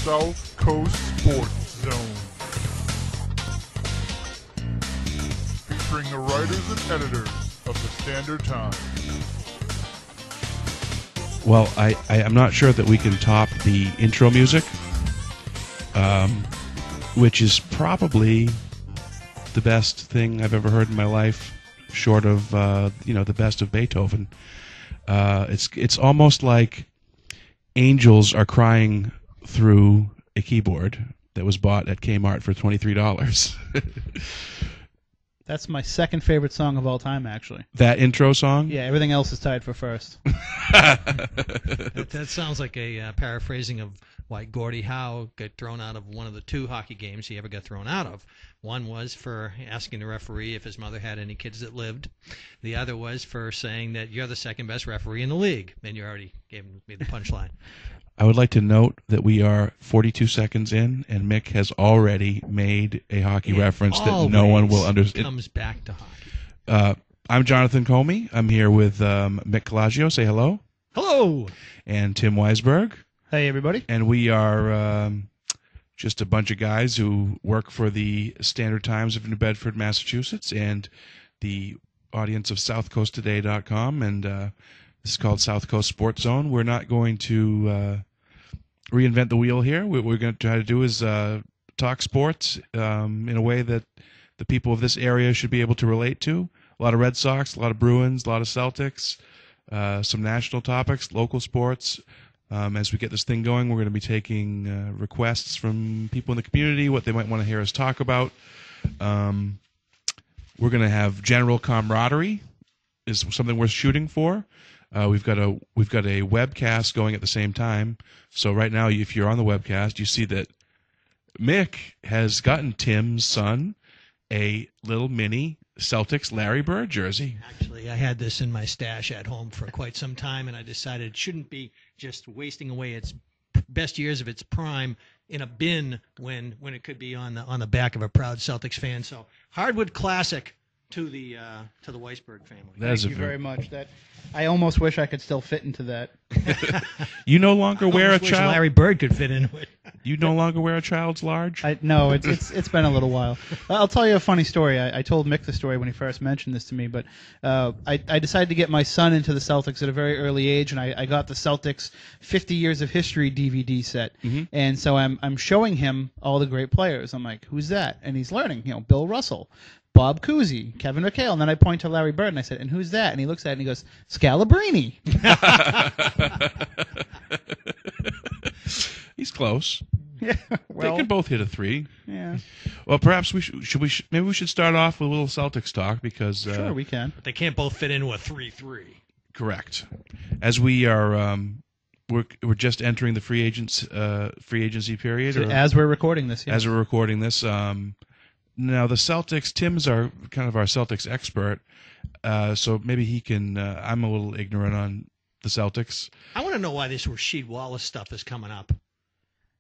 South Coast Sports Zone. Featuring the writers and editors of the Standard Time. Well, I'm not sure that we can top the intro music, which is probably the best thing I've ever heard in my life, short of the best of Beethoven. It's almost like angels are crying through a keyboard that was bought at Kmart for $23. That's my second favorite song of all time, actually. That intro song? Yeah, everything else is tied for first. That sounds like a paraphrasing of why Gordie Howe got thrown out of one of the two hockey games he ever got thrown out of. One was for asking the referee if his mother had any kids that lived. The other was for saying that you're the second best referee in the league. And you already gave me the punchline. I would like to note that we are 42 seconds in, and Mick has already made a hockey reference that no one will understand. It comes back to hockey. I'm Jonathan Comey. I'm here with Mick Calagio. Say hello. Hello. And Tim Weisberg. Hey, everybody. And we are just a bunch of guys who work for the Standard Times of New Bedford, Massachusetts, and the audience of SouthCoastToday.com. And this is called South Coast Sports Zone. We're not going to reinvent the wheel here. What we're going to try to do is talk sports in a way that the people of this area should be able to relate to. A lot of Red Sox, a lot of Bruins, a lot of Celtics, some national topics, local sports. As we get this thing going, we're going to be taking requests from people in the community, what they might want to hear us talk about. We're going to have general camaraderie is something we're shooting for. We've got a webcast going at the same time. So right now, if you're on the webcast, you see that Mick has gotten Tim's son a little mini Celtics Larry Bird jersey. Actually, I had this in my stash at home for quite some time, and I decided it shouldn't be just wasting away its best years of its prime in a bin when it could be on the back of a proud Celtics fan. So hardwood classic to the Weisberg family. Thank you very much. I almost wish I could still fit into that. You no longer wear a wish child. Larry Bird could fit into it. You no longer wear a child's large. No, it's been a little while. I'll tell you a funny story. I told Mick the story when he first mentioned this to me, but I decided to get my son into the Celtics at a very early age, and I got the Celtics 50 Years of History DVD set, and so I'm showing him all the great players. I'm like, who's that? And he's learning, Bill Russell, Bob Cousy, Kevin McHale, and then I point to Larry Bird and I said, and who's that? And he looks at it and he goes, Scalabrini. He's close. Yeah, well, they can both hit a three. Yeah. Well, perhaps maybe we should start off with a little Celtics talk because sure we can. But they can't both fit into a 3-3. Correct. As we are, we're just entering the free agency period. So as we're recording this, yes. As we're recording this, now the Celtics. Tim's our Celtics expert, so maybe he can. I'm a little ignorant on the Celtics. I want to know why this Rasheed Wallace stuff is coming up.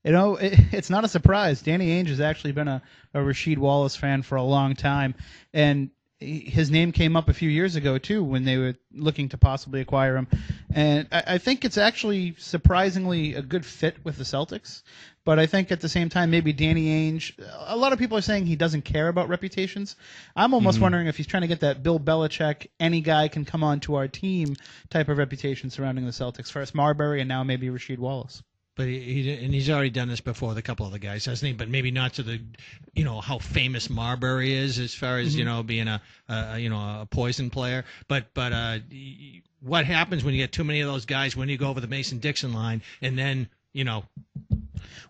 It's not a surprise. Danny Ainge has actually been a Rasheed Wallace fan for a long time, and his name came up a few years ago too when they were looking to possibly acquire him. And I think it's actually surprisingly a good fit with the Celtics. But I think at the same time, maybe Danny Ainge, a lot of people are saying he doesn't care about reputations. I'm almost wondering if he's trying to get that Bill Belichick, any guy can come on to our team type of reputation surrounding the Celtics. First Marbury and now maybe Rasheed Wallace. But he's already done this before with a couple other guys, hasn't he? But maybe not to the, how famous Marbury is as far as being a poison player. But what happens when you get too many of those guys when you go over the Mason-Dixon line and then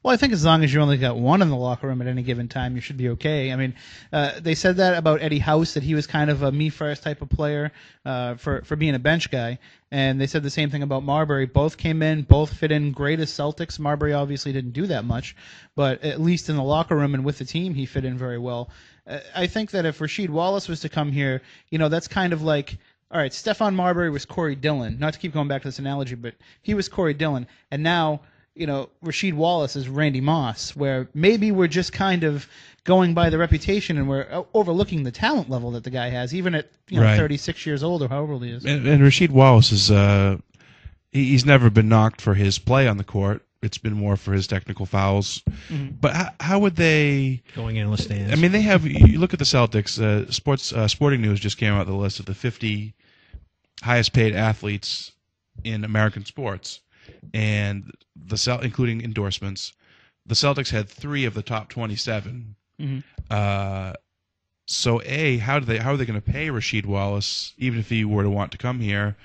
Well, I think as long as you only got one in the locker room at any given time, you should be okay. I mean, they said that about Eddie House, that he was kind of a me-first type of player for being a bench guy. And they said the same thing about Marbury. Both came in, both fit in great as Celtics. Marbury obviously didn't do that much, but at least in the locker room and with the team, he fit in very well. I think that if Rasheed Wallace was to come here, that's kind of like, all right, Stephon Marbury was Corey Dillon. Not to keep going back to this analogy, but he was Corey Dillon. And now, Rasheed Wallace is Randy Moss, where maybe we're just kind of going by the reputation and we're overlooking the talent level that the guy has, even at 36 years old or however old he is. And Rasheed Wallace is he's never been knocked for his play on the court. it's been more for his technical fouls. Mhm. But how would they? Going in the stands. I mean, they have. You look at the Celtics. Sporting News just came out with a list of the 50 highest paid athletes in American sports, and including endorsements. The Celtics had 3 of the top 27. Mhm. So how are they going to pay Rasheed Wallace, even if he were to want to come here?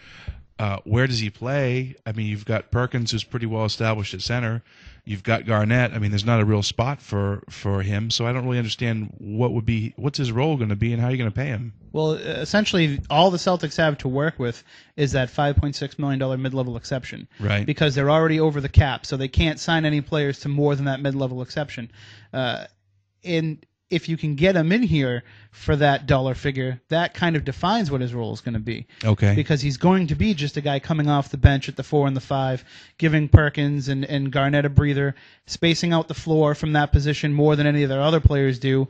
Where does he play? I mean, you've got Perkins, who's pretty well established at center. You've got Garnett. I mean, there's not a real spot for him, so I don't really understand what's his role going to be and how you're going to pay him. Well, essentially, all the Celtics have to work with is that $5.6 million mid-level exception. Right. Because they're already over the cap, so they can't sign any players to more than that mid-level exception. And if you can get him in here for that dollar figure, that kind of defines what his role is going to be. Okay. Because he's going to be just a guy coming off the bench at the 4 and the 5, giving Perkins and Garnett a breather, spacing out the floor from that position more than any of their other players do.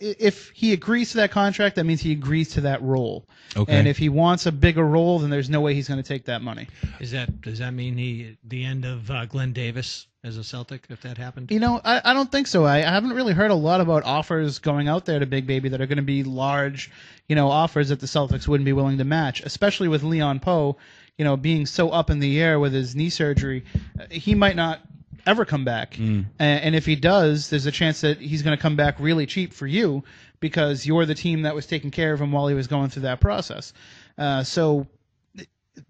If he agrees to that contract, that means he agrees to that role. Okay. And if he wants a bigger role, then there's no way he's going to take that money. Does that mean the end of Glenn Davis as a Celtic if that happened? You know, I don't think so. I haven't really heard a lot about offers going out there to Big Baby that are going to be large, offers that the Celtics wouldn't be willing to match, especially with Leon Poe, being so up in the air with his knee surgery. He might not ever come back. And if he does, there's a chance that he's going to come back really cheap for you because you're the team that was taking care of him while he was going through that process. So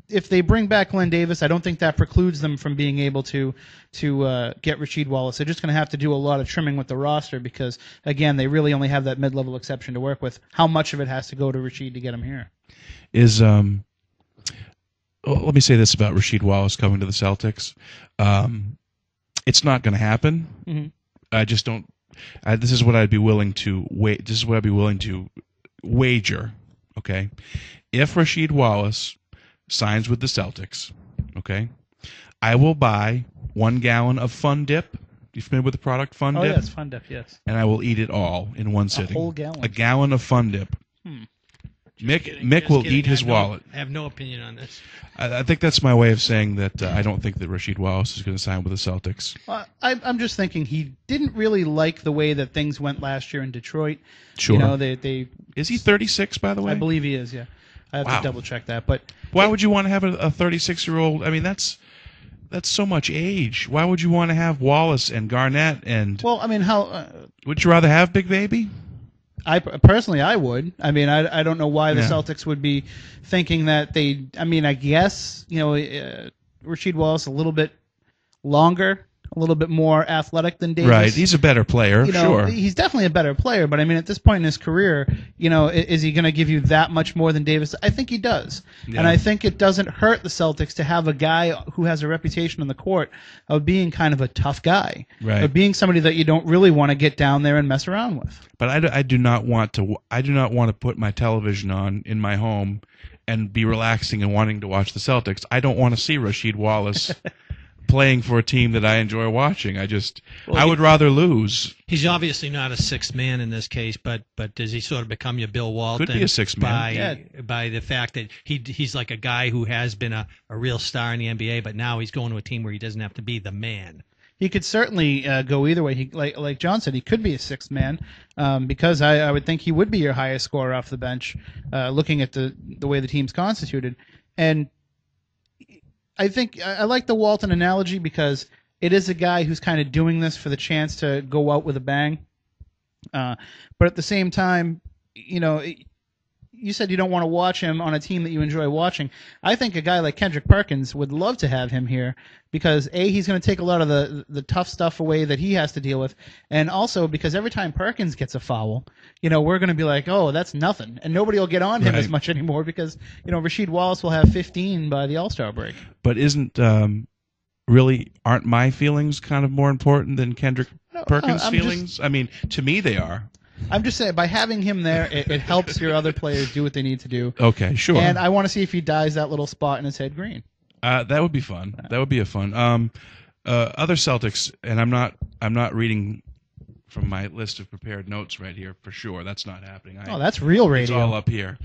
if they bring back Glenn Davis, I don't think that precludes them from being able to get Rasheed Wallace. They're just going to have to do a lot of trimming with the roster because, again, they really only have that mid-level exception to work with. How much of it has to go to Rasheed to get him here? Let me say this about Rasheed Wallace coming to the Celtics. It's not going to happen. Mm-hmm. I just don't. This is what I'd be willing to wait. This is what I'd be willing to wager. Okay, if Rasheed Wallace signs with the Celtics, okay, I will buy 1 gallon of Fun Dip. You familiar with the product Fun Dip? Oh yes, Fun Dip, yes. And I will eat it all in one sitting. A whole gallon. A gallon of Fun Dip. Mick will eat his wallet. I have no opinion on this. I think that's my way of saying that I don't think that Rasheed Wallace is going to sign with the Celtics. I'm just thinking he didn't really like the way that things went last year in Detroit. Sure. They Is he 36, by the way? I believe he is, yeah. I have to double check that. But why would you want to have a 36-year-old? I mean, that's so much age. Why would you want to have Wallace and Garnett and? Well, I mean, how would you rather have Big Baby? I personally, I would. I mean, I don't know why the Yeah. Celtics would be thinking that they. I mean, I guess Rasheed Wallace a little bit longer, a little bit more athletic than Davis. Right, he's a better player. Sure, he's definitely a better player. But I mean, at this point in his career, is he going to give you that much more than Davis? I think he does, and I think it doesn't hurt the Celtics to have a guy who has a reputation on the court of being kind of a tough guy, right? Of being somebody that you don't really want to get down there and mess around with. But I do not want to. I do not want to put my television on in my home and be relaxing and wanting to watch the Celtics. I don't want to see Rasheed Wallace playing for a team that I enjoy watching. I would rather lose. He's obviously not a sixth man in this case, but does he sort of become your Bill Walton? Could be a sixth man. by the fact that he's like a guy who has been a real star in the NBA, but now he's going to a team where he doesn't have to be the man. He could certainly go either way. He, like John said, he could be a sixth man because I would think he would be your highest scorer off the bench, looking at the way the team's constituted. And I think I like the Walton analogy because it is a guy who's kind of doing this for the chance to go out with a bang. But at the same time, you said you don't want to watch him on a team that you enjoy watching. I think a guy like Kendrick Perkins would love to have him here because, A, he's going to take a lot of the tough stuff away that he has to deal with, and also because every time Perkins gets a foul, we're going to be like, oh, that's nothing, and nobody will get on him as much anymore because, Rasheed Wallace will have 15 by the All-Star break. But aren't my feelings kind of more important than Kendrick Perkins' feelings? I mean, to me they are. I'm just saying, by having him there, it helps your other players do what they need to do. Okay, sure. And I want to see if he dyes that little spot in his head green. That would be fun. That would be a fun. Other Celtics, and I'm not reading from my list of prepared notes right here for sure. That's not happening. That's real radio. It's all up here.